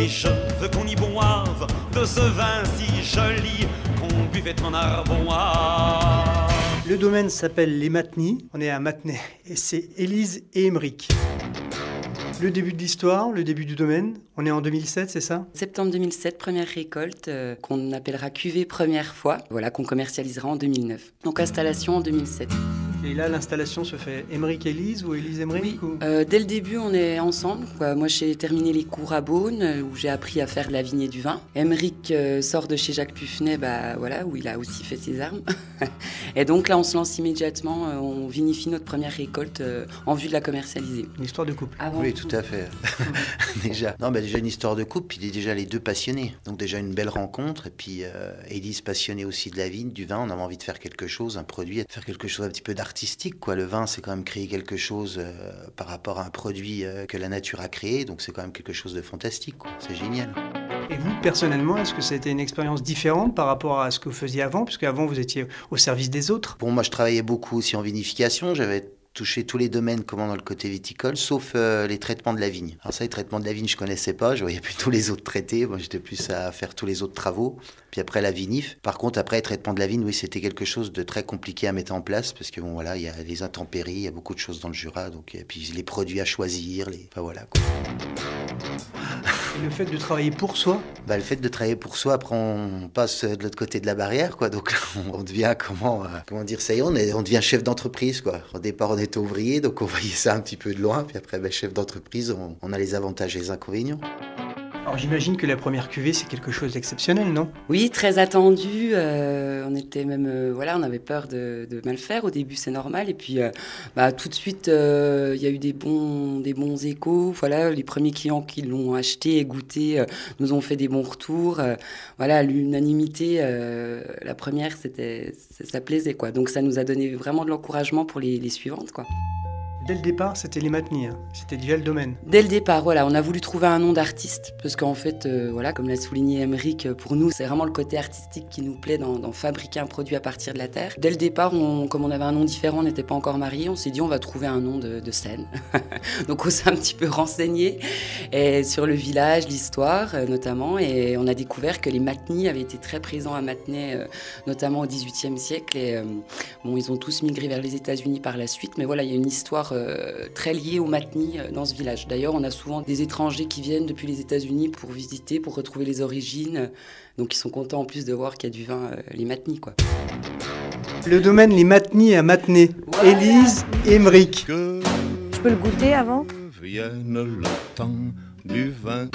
Et je veux qu'on y boive de ce vin si joli qu'on buvait en Arbois. Le domaine s'appelle Les Matenies, on est à Matenay et c'est Élise et Émeric. Le début de l'histoire, le début du domaine, on est en 2007, c'est ça? Septembre 2007, première récolte qu'on appellera cuvée première fois, voilà, qu'on commercialisera en 2009. Donc installation en 2007. Et là, l'installation se fait Émeric-Élise ou Élise-Émeric ou... Dès le début, on est ensemble, quoi. Moi, j'ai terminé les cours à Beaune, où j'ai appris à faire de la vigne et du vin. Émeric sort de chez Jacques Pufnay, voilà, où il a aussi fait ses armes. Et donc là, on se lance immédiatement, on vinifie notre première récolte en vue de la commercialiser. Une histoire de couple. Oui, tout à fait. Déjà. Non, déjà une histoire de couple, puis déjà les deux passionnés. Donc déjà une belle rencontre, et puis Élise passionnée aussi de la vigne, du vin, on avait envie de faire quelque chose, un produit, faire quelque chose un petit peu d'artistique, quoi. Le vin, c'est quand même créer quelque chose par rapport à un produit que la nature a créé, donc c'est quand même quelque chose de fantastique, quoi. C'est génial. Et vous, personnellement, est-ce que ça a été une expérience différente par rapport à ce que vous faisiez avant? Puisque avant, vous étiez au service des autres. Bon, moi, je travaillais beaucoup aussi en vinification, j'avais touché tous les domaines comment dans le côté viticole, sauf les traitements de la vigne. Alors ça, les traitements de la vigne, je connaissais pas, je voyais plus tous les autres traités, moi j'étais plus à faire tous les autres travaux, puis après la vinif. Par contre, après, les traitements de la vigne, oui, c'était quelque chose de très compliqué à mettre en place, parce que bon, voilà, il y a les intempéries, il y a beaucoup de choses dans le Jura, donc, et puis les produits à choisir, enfin voilà, quoi. Et le fait de travailler pour soi? Le fait de travailler pour soi, après on passe de l'autre côté de la barrière, quoi. Donc on devient, comment dire, ça y est, on devient chef d'entreprise, quoi. Au départ, on était ouvrier, donc on voyait ça un petit peu de loin. Puis après, chef d'entreprise, on a les avantages et les inconvénients. Alors j'imagine que la première cuvée, c'est quelque chose d'exceptionnel, non? Oui, très attendu. On était même, on avait peur de mal faire. Au début, c'est normal. Et puis, tout de suite, il y a eu des bons échos. Voilà, les premiers clients qui l'ont acheté et goûté nous ont fait des bons retours. Voilà, l'unanimité, la première, ça plaisait, quoi. Donc, ça nous a donné vraiment de l'encouragement pour les suivantes, quoi. Dès le départ, c'était Les Matenies, hein. C'était déjà le domaine. Dès le départ, voilà, on a voulu trouver un nom d'artiste, parce qu'en fait, comme l'a souligné Émeric, pour nous, c'est vraiment le côté artistique qui nous plaît dans fabriquer un produit à partir de la terre. Dès le départ, comme on avait un nom différent, on n'était pas encore mariés, on s'est dit on va trouver un nom de scène. Donc on s'est un petit peu renseigné sur le village, l'histoire notamment, et on a découvert que les Matenies avaient été très présents à Matenay, notamment au XVIIIe siècle. Et ils ont tous migré vers les États-Unis par la suite, mais voilà, il y a une histoire très lié aux Matenies dans ce village. D'ailleurs, on a souvent des étrangers qui viennent depuis les États-Unis pour visiter, pour retrouver les origines. Donc, ils sont contents en plus de voir qu'il y a du vin, les Matenies, quoi. Le domaine Les Matenies à Matenay. Voilà. Élise et Émeric. Je peux le goûter avant? Vienne le temps du vin.